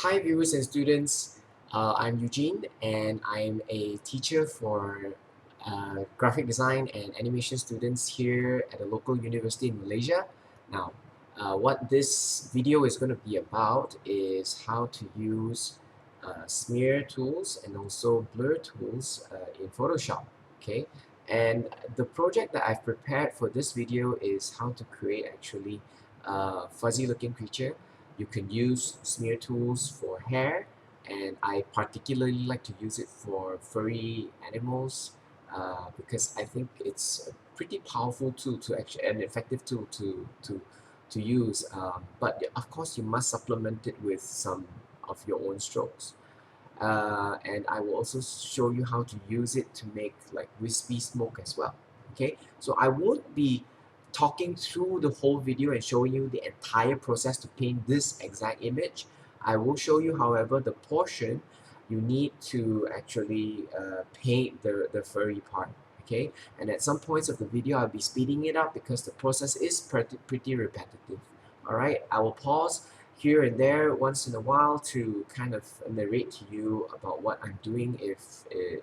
Hi viewers and students, I'm Eugene and I'm a teacher for graphic design and animation students here at a local university in Malaysia. Now, what this video is going to be about is how to use smear tools and also blur tools in Photoshop. Okay, and the project that I've prepared for this video is how to create actually a fuzzy looking creature. You can use smear tools for hair, and I particularly like to use it for furry animals because I think it's a pretty powerful tool to actually an effective tool to use. But of course, you must supplement it with some of your own strokes. And I will also show you how to use it to make like wispy smoke as well. Okay, so I won't be talking through the whole video and showing you the entire process to paint this exact image. I will show you, however, the portion you need to actually paint the furry part. Okay, and at some points of the video I'll be speeding it up because the process is pretty repetitive. All right, I will pause here and there once in a while to kind of narrate to you about what I'm doing if I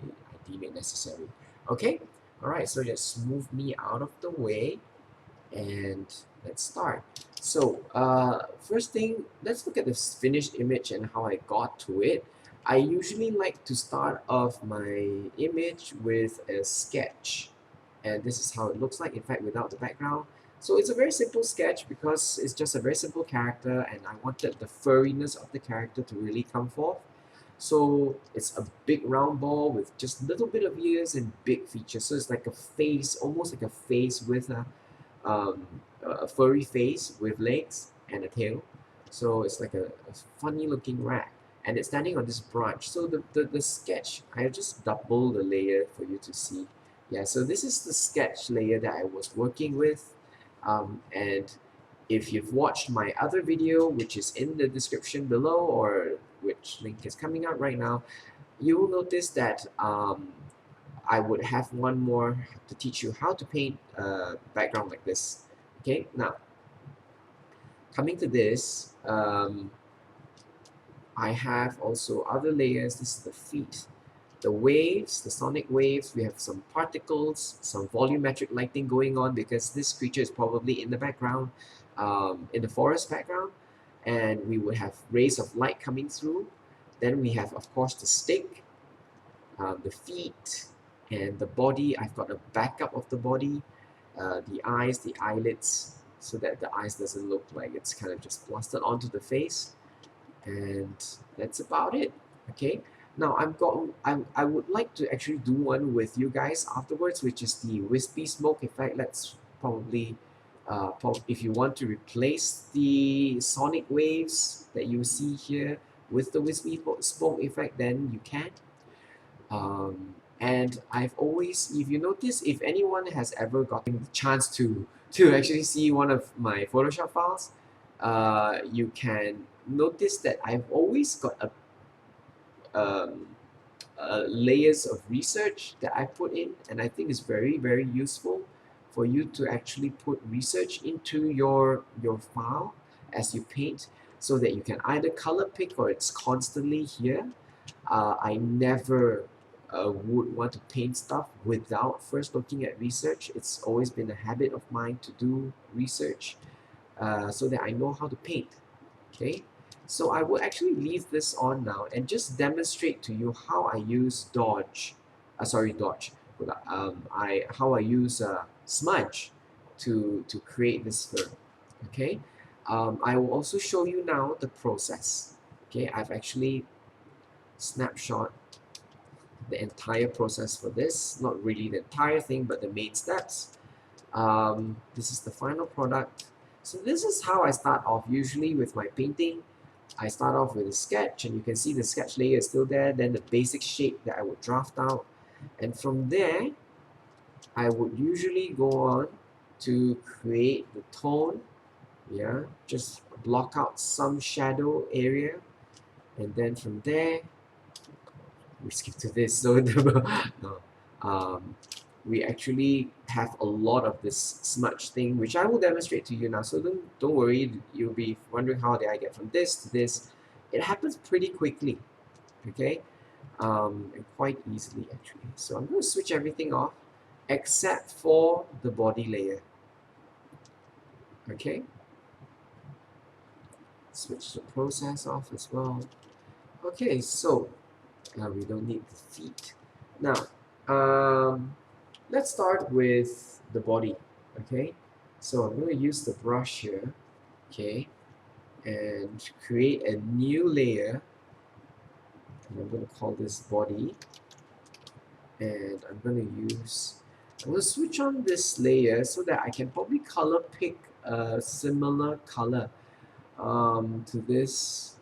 deem it necessary. Okay, all right, so just move me out of the way and let's start. So first thing, let's look at this finished image and how I got to it. I usually like to start off my image with a sketch, and this is how it looks like, in fact, without the background. So it's a very simple sketch because it's just a very simple character, and I wanted the furriness of the character to really come forth. So it's a big round ball with just a little bit of ears and big features. So it's like a face, almost like a face with a furry face with legs and a tail. So it's like a funny looking rat. And it's standing on this branch. So the sketch, I just double the layer for you to see. Yeah, so this is the sketch layer that I was working with. And if you've watched my other video, which is in the description below, or which link is coming up right now, you will notice that I would have one more to teach you how to paint a background like this. Okay, now coming to this, I have also other layers. This is the feet, the waves, the sonic waves. We have some particles, some volumetric lighting going on because this creature is probably in the background, in the forest background, and we would have rays of light coming through. Then we have, of course, the stick, the feet, and the body. I've got a backup of the body, the eyes, the eyelids, so that the eyes doesn't look like it's kind of just plastered onto the face. And that's about it. Okay. Now I would like to actually do one with you guys afterwards, which is the wispy smoke effect. Let's probably if you want to replace the sonic waves that you see here with the wispy smoke effect, then you can. And I've always, if you notice, if anyone has ever gotten the chance to actually see one of my Photoshop files, you can notice that I've always got um, layers of research that I put in, and I think it's very useful for you to actually put research into your file as you paint, so that you can either color pick or it's constantly here. I never would want to paint stuff without first looking at research. It's always been a habit of mine to do research so that I know how to paint. Okay, so I will actually leave this on now and just demonstrate to you how I use Dodge. How I use Smudge to create this fur. Okay, I will also show you now the process. Okay, I've actually snapshot the entire process for this. Not really the entire thing, but the main steps. This is the final product. So this is how I start off usually with my painting. I start off with a sketch, and you can see the sketch layer is still there, then the basic shape that I would draft out. And from there, I would usually go on to create the tone. Yeah, just block out some shadow area. And then from there, we skip to this. So no, we actually have a lot of this smudge thing, which I will demonstrate to you now. So don't worry, you'll be wondering how did I get from this to this. it happens pretty quickly, okay? And quite easily actually. So I'm going to switch everything off except for the body layer, okay? Switch the process off as well. Okay, so we don't need the feet. Now, let's start with the body, okay? So I'm going to use the brush here, okay, and create a new layer. And I'm going to call this body, and I'm going to switch on this layer so that I can probably color pick a similar color to this.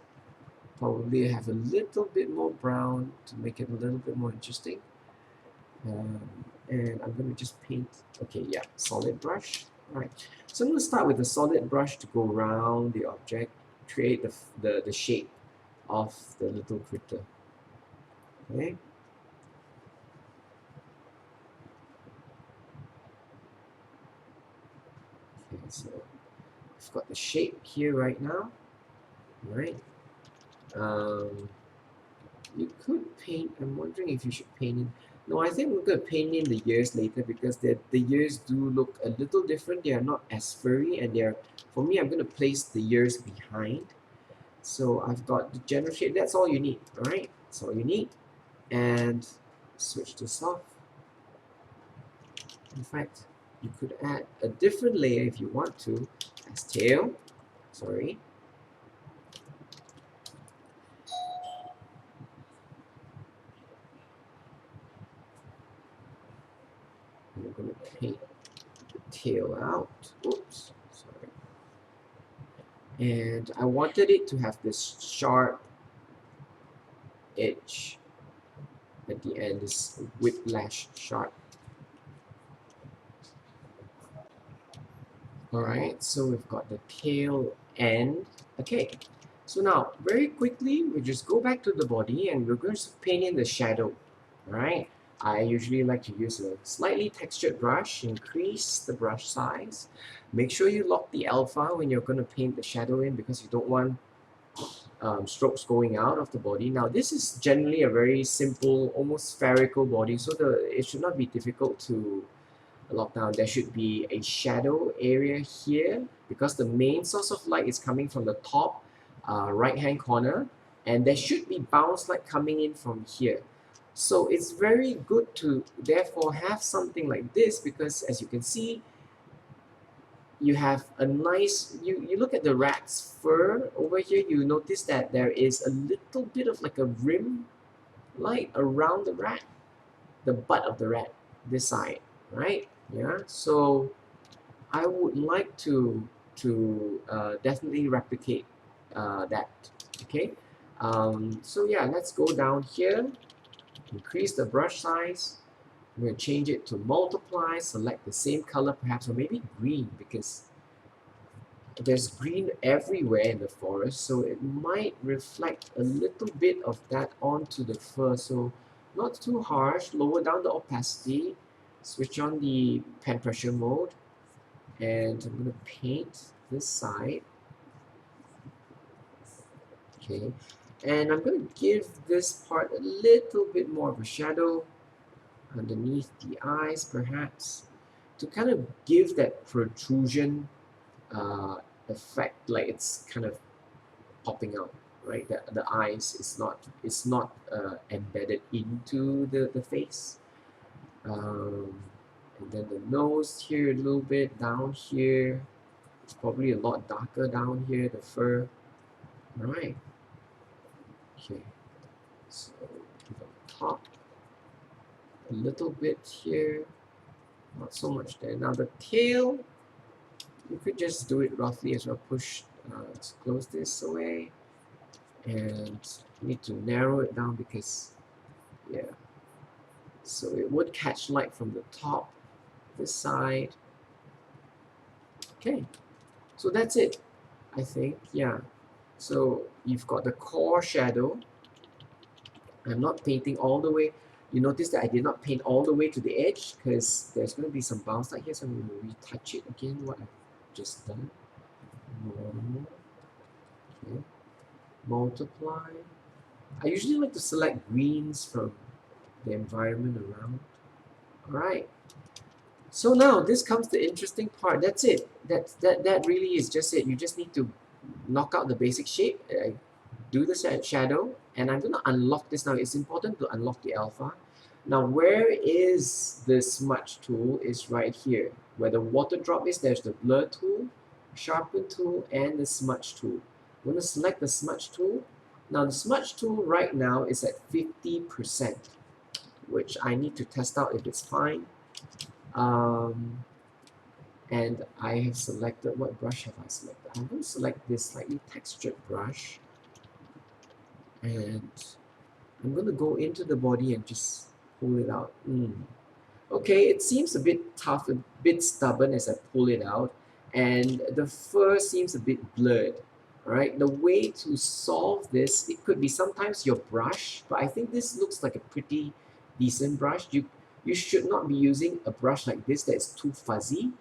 Probably have a little bit more brown to make it a little bit more interesting. And I'm going to just paint, okay, yeah, solid brush. All right, so I'm going to start with the solid brush to go around the object, create the shape of the little critter. Okay. Okay, so I've got the shape here right now, right? Um, you could paint, I'm wondering if you should paint in. No, I think we're going to paint in the ears later because the ears do look a little different. They are not as furry, and they're, for me, I'm going to place the ears behind. So I've got the general shape. That's all you need, all right? That's all you need. And switch this off. In fact, you could add a different layer if you want to as tail. Sorry. I'm going to paint the tail out. Oops, sorry. And I wanted it to have this sharp edge at the end, this whiplash sharp. Alright, so we've got the tail end. Okay, so now very quickly we just go back to the body and we're going to paint in the shadow. Alright, I usually like to use a slightly textured brush, increase the brush size. Make sure you lock the alpha when you're going to paint the shadow in because you don't want strokes going out of the body. Now this is generally a very simple, almost spherical body, so it should not be difficult to lock down. There should be a shadow area here because the main source of light is coming from the top right hand corner, and there should be bounce light coming in from here. So it's very good to therefore have something like this because as you can see, you have a nice, you look at the rat's fur over here, you notice that there is a little bit of like a rim light around the rat, the butt of the rat, this side, right? Yeah, so I would like to definitely replicate that, okay? So yeah, let's go down here, increase the brush size. I'm going to change it to multiply, select the same color perhaps, or maybe green because there's green everywhere in the forest, so it might reflect a little bit of that onto the fur. So not too harsh, lower down the opacity, switch on the pen pressure mode, and I'm going to paint this side. Okay, and I'm going to give this part a little bit more of a shadow underneath the eyes perhaps to kind of give that protrusion effect, like it's kind of popping out, right? The eyes is not embedded into the face. And then the nose here a little bit, down here. It's probably a lot darker down here, the fur. Alright. Okay. So the top a little bit here. Not so much there. Now the tail, you could just do it roughly as well. Push, let's close this away. And need to narrow it down because, yeah. So it would catch light from the top, this side. Okay, so that's it, I think, yeah. So you've got the core shadow. I'm not painting all the way. You notice that I did not paint all the way to the edge because there's going to be some bounce light here, so I'm going to retouch it again, what I've just done. Okay. multiply. I usually like to select greens from the environment around. All right. So now this comes the interesting part. That's it. That really is just it. You just need to knock out the basic shape. Do the shadow, and I'm gonna unlock this now. It's important to unlock the alpha. Now, where is the smudge tool? Is right here. Where the water drop is, there's the blur tool, sharpen tool, and the smudge tool. I'm gonna select the smudge tool. Now, the smudge tool right now is at 50%, which I need to test out if it's fine. And I have selected, what brush have I selected? I'm going to select this slightly textured brush, and I'm going to go into the body and just pull it out. Okay, it seems a bit tough, a bit stubborn as I pull it out, and the fur seems a bit blurred. All right, the way to solve this, it could be sometimes your brush, but I think this looks like a pretty decent brush. You should not be using a brush like this that's too fuzzy.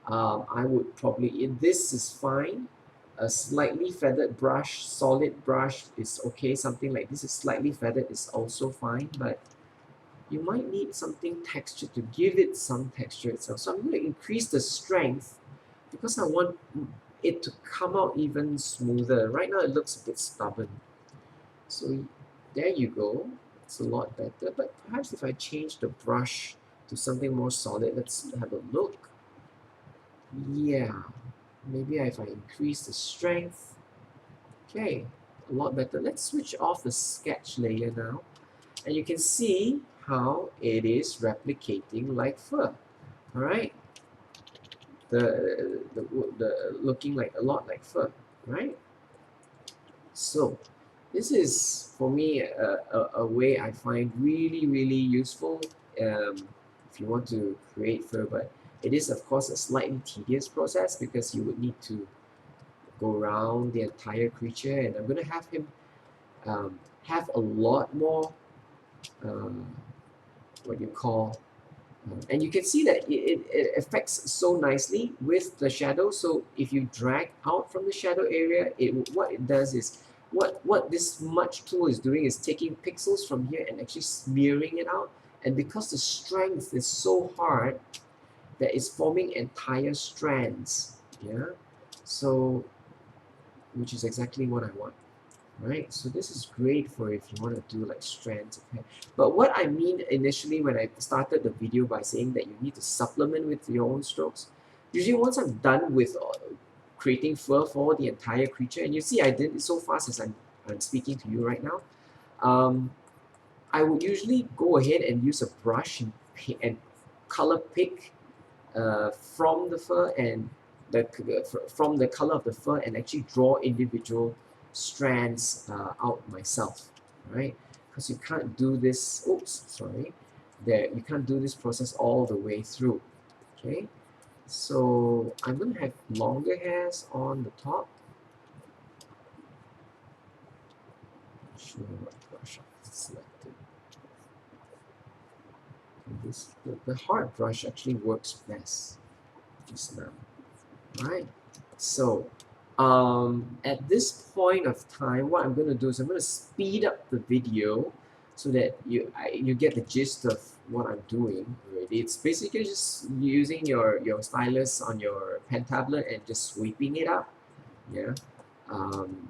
I would probably, this is fine. A slightly feathered brush, solid brush is okay. Something like this is slightly feathered is also fine, but you might need something textured to give it some texture itself. So I'm going to increase the strength because I want it to come out even smoother. Right now it looks a bit stubborn. So there you go. It's a lot better. But perhaps if I change the brush to something more solid, let's have a look. Yeah, maybe if I increase the strength. Okay, a lot better. Let's switch off the sketch layer now. And you can see how it is replicating like fur. All right, the looking like a lot like fur, right? So this is for me a way I find really useful if you want to create fur, but it is of course a slightly tedious process because you would need to go around the entire creature, and I'm gonna have him have a lot more what you call and you can see that it affects so nicely with the shadow. So if you drag out from the shadow area, what it does is what this smudge tool is doing is taking pixels from here and actually smearing it out, and because the strength is so hard that it's forming entire strands, yeah, so which is exactly what I want. Right, so this is great for if you want to do like strands of hair. But what I mean initially when I started the video by saying that you need to supplement with your own strokes, usually once I'm done with creating fur for the entire creature, and you see I did it so fast as I'm speaking to you right now, I would usually go ahead and use a brush and color pick from the fur and from the color of the fur and actually draw individual strands out myself, right? Because you can't do this, oops, sorry, you can't do this process all the way through, okay? So I'm going to have longer hairs on the top. Not sure what brush I've selected. The hard brush actually works best just now. Right, so at this point of time, what I'm going to do is I'm going to speed up the video so that you get the gist of what I'm doing already. It's basically just using your stylus on your pen tablet and just sweeping it up, yeah,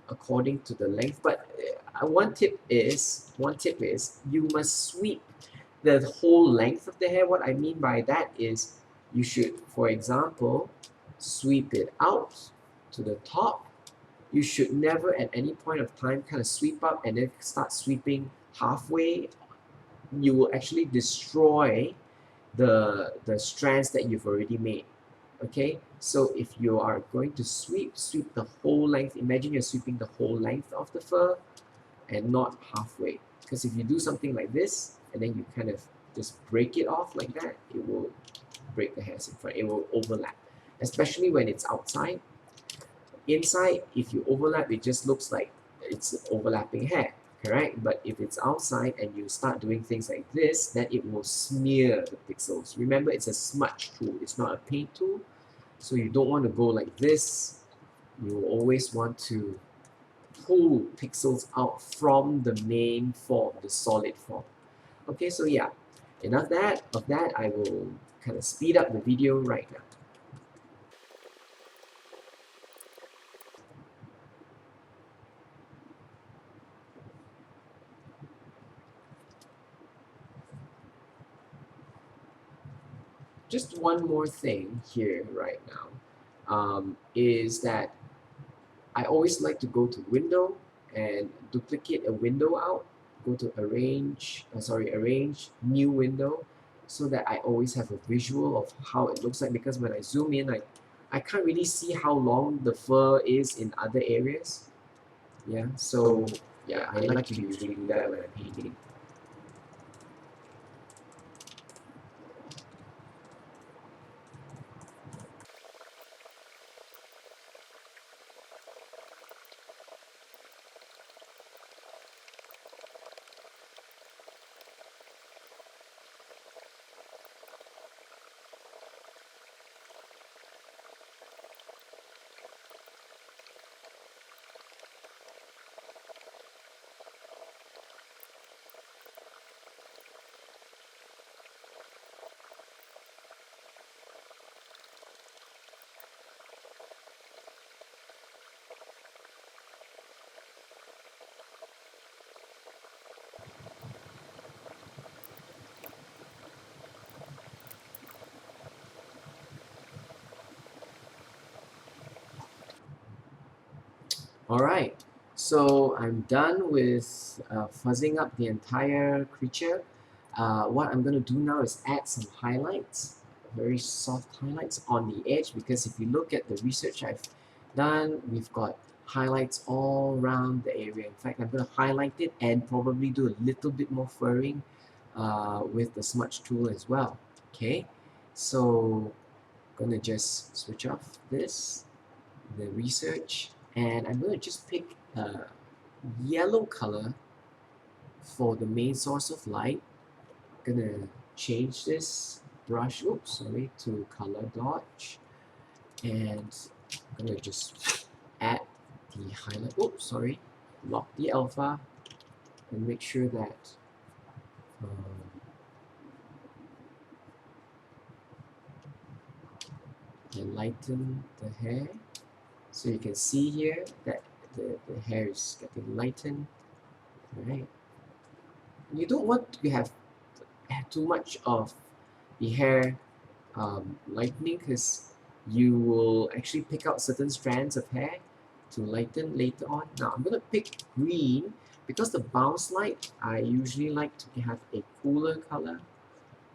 according to the length. But one tip is you must sweep the whole length of the hair. What I mean by that is you should, for example, sweep it out to the top. You should never at any point of time kind of sweep up and then start sweeping halfway. You will actually destroy the strands that you've already made. Okay, so if you are going to sweep the whole length. Imagine you're sweeping the whole length of the fur and not halfway, because if you do something like this and then you kind of just break it off like that, it will break the hairs in front. It will overlap, especially when it's outside. Inside, if you overlap, it just looks like it's overlapping hair, correct? But if it's outside and you start doing things like this, then it will smear the pixels. Remember, it's a smudge tool, it's not a paint tool, so you don't want to go like this. You always want to pull pixels out from the main form, the solid form. Okay, so yeah, enough of that. I will kind of speed up the video right now. Just one more thing here right now is that I always like to go to window and duplicate a window out, go to arrange new window, so that I always have a visual of how it looks like, because when I zoom in, I can't really see how long the fur is in other areas. Yeah, so yeah, I like to usually do that when I'm painting. All right, so I'm done with fuzzing up the entire creature. What I'm going to do now is add some highlights, very soft highlights on the edge, because if you look at the research I've done, we've got highlights all around the area. In fact, I'm going to highlight it and probably do a little bit more furring with the smudge tool as well. Okay, so I'm going to just switch off the research, and I'm going to just pick a yellow color for the main source of light. I'm going to change this brush, to color dodge, and I'm going to just add the highlight, lock the alpha, and make sure that I lighten the hair. So you can see here that the hair is getting lightened, right? You don't want to have too much of the hair lightening, because you will actually pick out certain strands of hair to lighten later on. Now I'm going to pick green because the bounce light, I usually like to have a cooler color.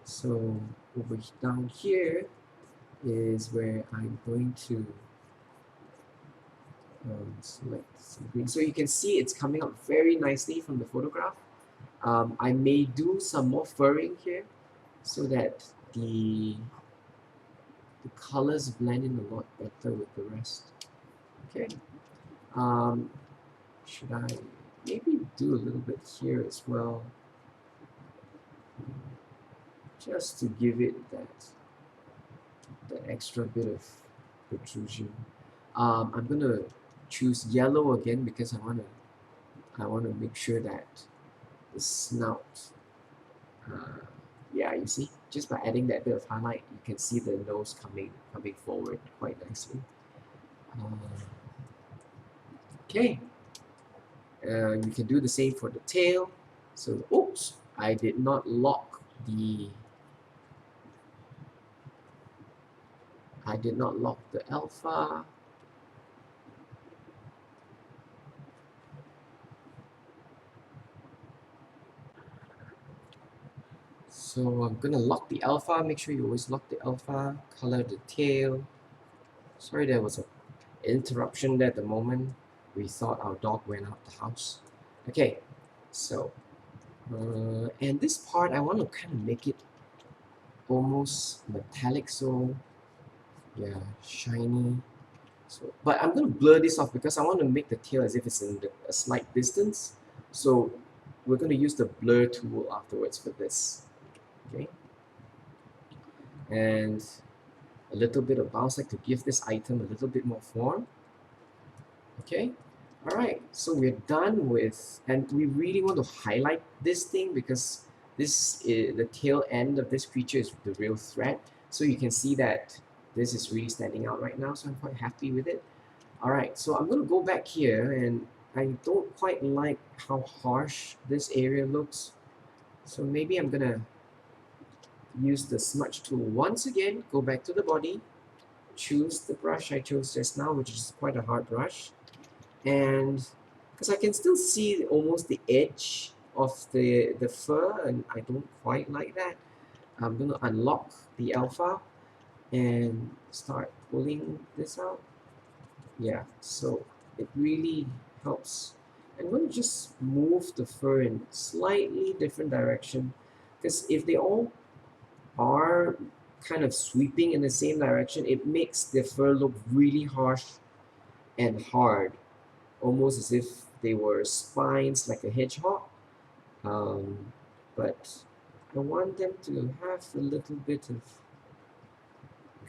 So over down here is where I'm going to select some green. So you can see it's coming up very nicely from the photograph. I may do some more furring here so that the colors blend in a lot better with the rest. Okay. Um, should I maybe do a little bit here as well, just to give it that extra bit of protrusion. I'm gonna choose yellow again because I wanna make sure that the snout, yeah, you see, just by adding that bit of highlight, you can see the nose coming forward quite nicely. Okay, you can do the same for the tail. So, oops, I did not lock the alpha. So I'm gonna lock the alpha. Make sure you always lock the alpha. Color the tail. Sorry, there was an interruption there at the moment. We thought our dog went out the house. Okay, so and this part I want to kind of make it almost metallic, so yeah, shiny. So, but I'm going to blur this off because I want to make the tail as if it's in a slight distance. So we're going to use the blur tool afterwards for this. Okay. And a little bit of bounce, like to give this item a little bit more form. Okay. All right, so we're done with, and we really want to highlight this thing because this is the tail end of this creature is the real threat. So you can see that this is really standing out right now. So I'm quite happy with it. All right, so I'm gonna go back here, and I don't quite like how harsh this area looks. So maybe I'm gonna use the smudge tool once again. Go back to the body, choose the brush I chose just now, which is quite a hard brush. And because I can still see almost the edge of the fur, and I don't quite like that. I'm gonna unlock the alpha and start pulling this out. Yeah, so it really helps. I'm going to just move the fur in slightly different direction, because if they all are kind of sweeping in the same direction, it makes the fur look really harsh and hard, almost as if they were spines like a hedgehog. Um, but I want them to have a little bit of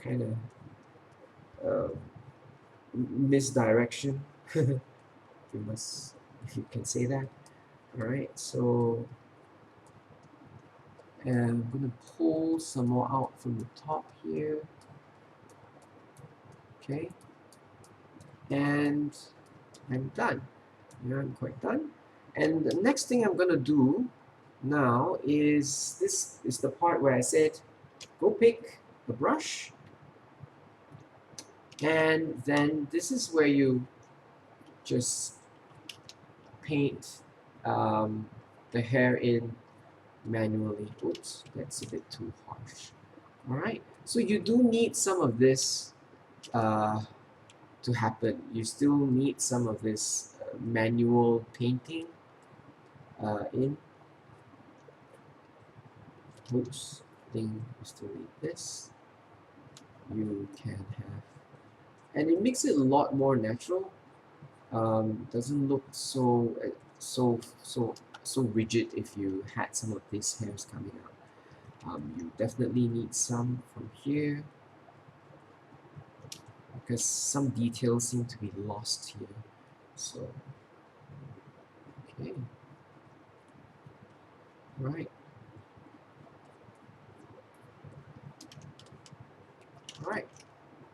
kind of misdirection. You must, if you can say that. All right, so I'm gonna pull some more out from the top here. Okay, and I'm done. Yeah, I'm quite done. And the next thing I'm gonna do now is this is the part where I said go pick the brush, and then this is where you just paint um, the hair in manually. Oops, that's a bit too harsh. All right, so you do need some of this uh, to happen. You still need some of this manual painting in. Oops, thing you still need this. You can have, and it makes it a lot more natural. Doesn't look so so rigid if you had some of these hairs coming out. You definitely need some from here because some details seem to be lost here. So, okay, right, all right.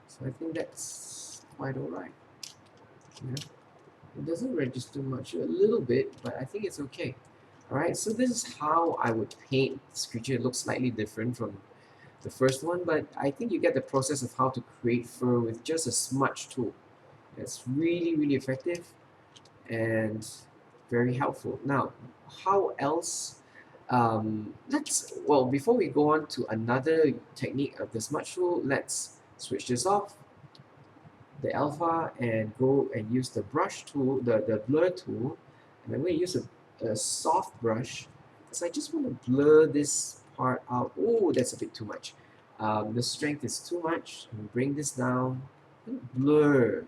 So I think that's quite all right. Yeah. It doesn't register much, a little bit, but I think it's okay. All right, so this is how I would paint this creature. It looks slightly different from the first one, but I think you get the process of how to create fur with just a smudge tool. It's really, really effective and very helpful. Now, how else? Well, before we go on to another technique of the smudge tool, let's switch this off, the alpha, and go and use the brush tool, the blur tool. And I'm going to use a soft brush because I just want to blur this part out. Oh, that's a bit too much. The strength is too much. I'm going to bring this down and blur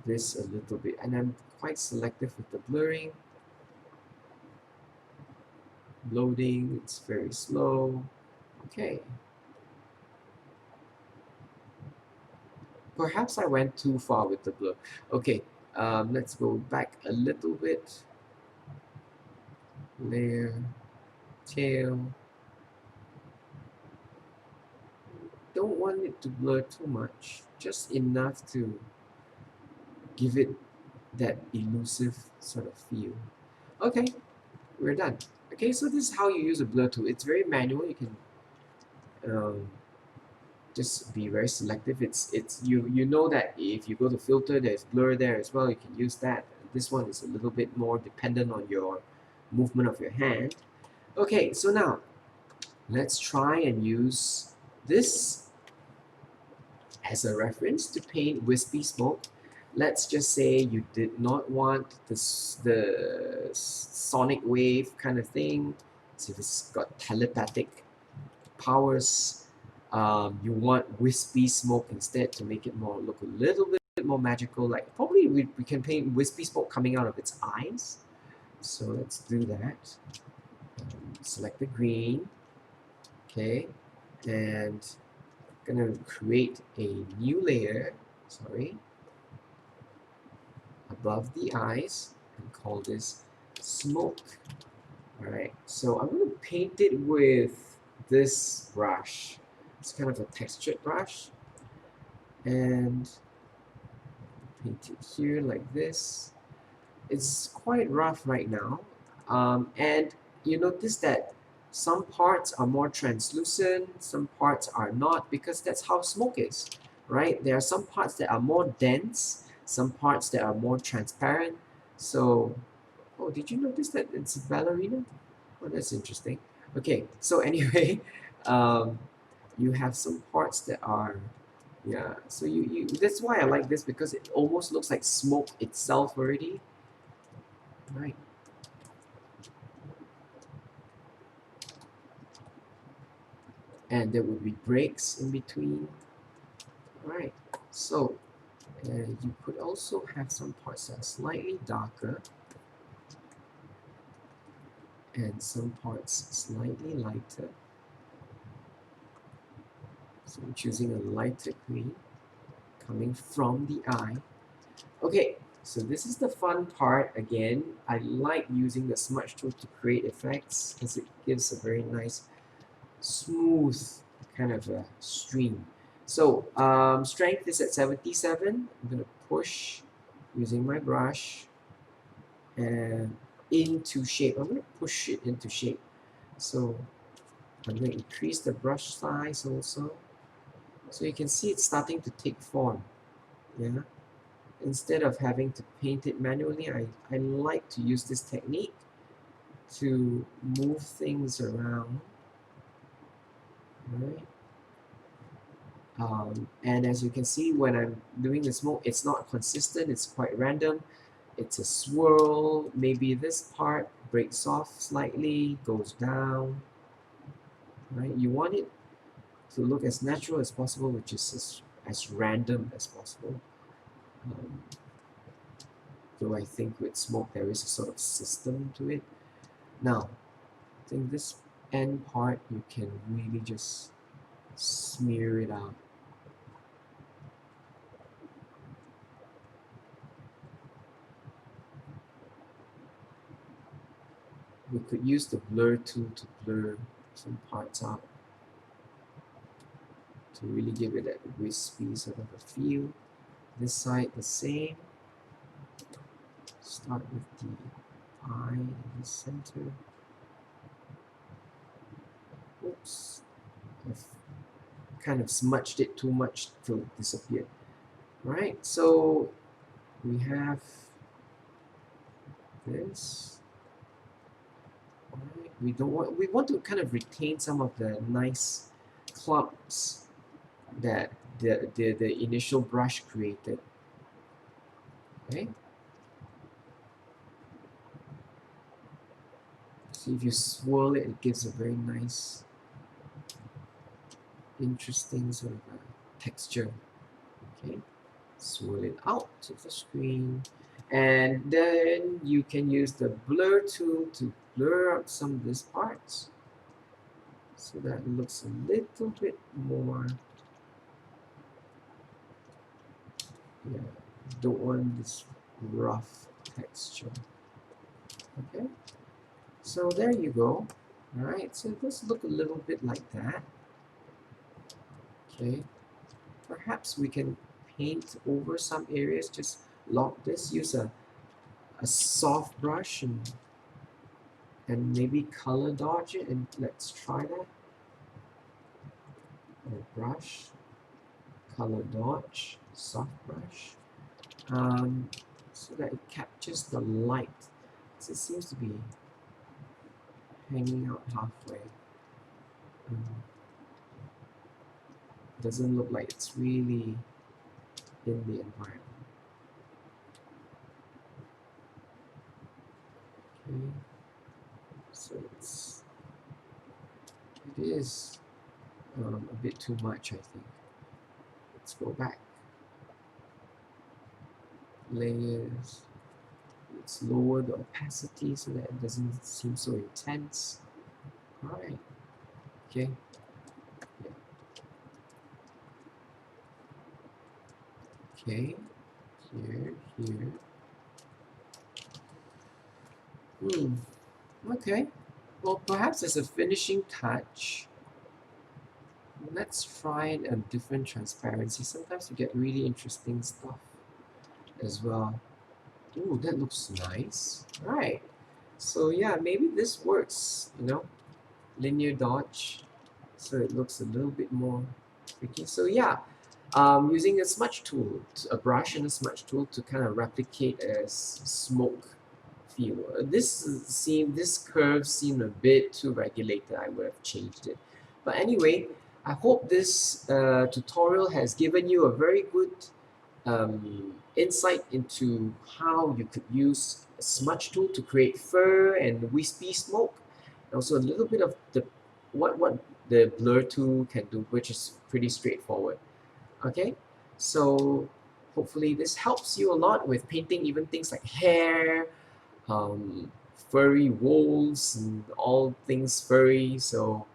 this a little bit. And I'm quite selective with the blurring. Loading, it's very slow. Okay. Perhaps I went too far with the blur. Okay, let's go back a little bit. Layer, tail. Don't want it to blur too much, just enough to give it that elusive sort of feel. Okay, we're done. Okay, so this is how you use a blur tool. It's very manual. You can just be very selective. It's you know that if you go to filter, there's blur there as well. You can use that. This one is a little bit more dependent on your movement of your hand. Okay, so now let's try and use this as a reference to paint wispy smoke. Let's just say you did not want the sonic wave kind of thing. So if it's got telepathic powers, you want wispy smoke instead to make it more look a little bit more magical. Like probably we can paint wispy smoke coming out of its eyes. So let's do that. Select the green, okay, and I'm gonna create a new layer. Sorry, a above the eyes and call this smoke. Alright, so I'm going to paint it with this brush. It's kind of a textured brush. And paint it here like this. It's quite rough right now. And you notice that some parts are more translucent, some parts are not, because that's how smoke is, right? There are some parts that are more dense, some parts that are more transparent. So, oh, did you notice that it's a ballerina? Oh, that's interesting. Okay, so anyway, um, you have some parts that are, yeah, so that's why I like this, because it almost looks like smoke itself already. Right. And there would be breaks in between. Right. So you could also have some parts that are slightly darker and some parts slightly lighter. So I'm choosing a lighter green coming from the eye. Okay, so this is the fun part again. I like using the smudge tool to create effects because it gives a very nice smooth kind of a stream. So strength is at 77. I'm going to push using my brush and into shape. I'm going to push it into shape. So I'm going to increase the brush size also. So you can see it's starting to take form. Yeah. Instead of having to paint it manually, I like to use this technique to move things around. Right. And as you can see, when I'm doing the smoke, it's not consistent, it's quite random. It's a swirl. Maybe this part breaks off slightly, goes down, right? You want it to look as natural as possible, which is as random as possible. Um, though I think with smoke, there is a sort of system to it. Now, I think this end part, you can really just smear it out. We could use the blur tool to blur some parts out to really give it that wispy sort of a feel. This side the same. Start with the eye in the center. Oops, I've kind of smudged it too much till it disappeared. Right, so we have this. Right. We want to kind of retain some of the nice clumps that the initial brush created. Okay. So if you swirl it, it gives a very nice, interesting sort of a texture. Okay. Swirl it out to the screen. And then you can use the blur tool to blur up some of these parts so that it looks a little bit more, yeah, don't want this rough texture. Okay, so there you go. All right, so it does look a little bit like that. Okay, perhaps we can paint over some areas, just lock this, use a soft brush and maybe color dodge it, and let's try that. A brush, color dodge, soft brush, so that it captures the light. So it seems to be hanging out halfway. Doesn't look like it's really in the environment. Okay, so it is a bit too much, I think. Let's go back. Layers. Let's lower the opacity so that it doesn't seem so intense. All right. Okay. Yeah. Okay. Here, here. Okay, well perhaps as a finishing touch, let's try a different transparency. Sometimes you get really interesting stuff as well. Ooh, that looks nice. Alright, so yeah, maybe this works, you know, linear dodge, so it looks a little bit more tricky. So yeah, using a smudge tool, a brush and a smudge tool to kind of replicate a smoke feel. This curve seemed a bit too regulated. I would have changed it. But anyway, I hope this tutorial has given you a very good insight into how you could use a smudge tool to create fur and wispy smoke. And also a little bit of what the blur tool can do, which is pretty straightforward. Okay, so hopefully this helps you a lot with painting even things like hair, furry wolves, and all things furry. So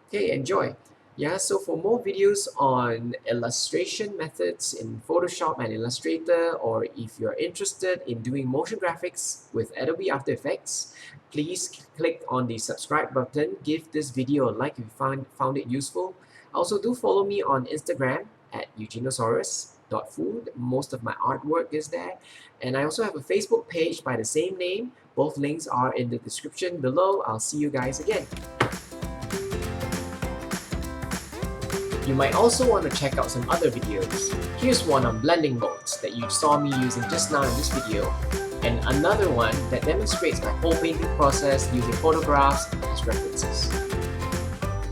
okay, enjoy. Yeah, so for more videos on illustration methods in Photoshop and Illustrator, or if you're interested in doing motion graphics with Adobe After Effects, please click on the subscribe button. Give this video a like if you found it useful. Also, do follow me on Instagram at eugenosaurus.food. Most of my artwork is there. And I also have a Facebook page by the same name. Both links are in the description below. I'll see you guys again. You might also want to check out some other videos. Here's one on blending modes that you saw me using just now in this video, and another one that demonstrates my whole painting process using photographs as references.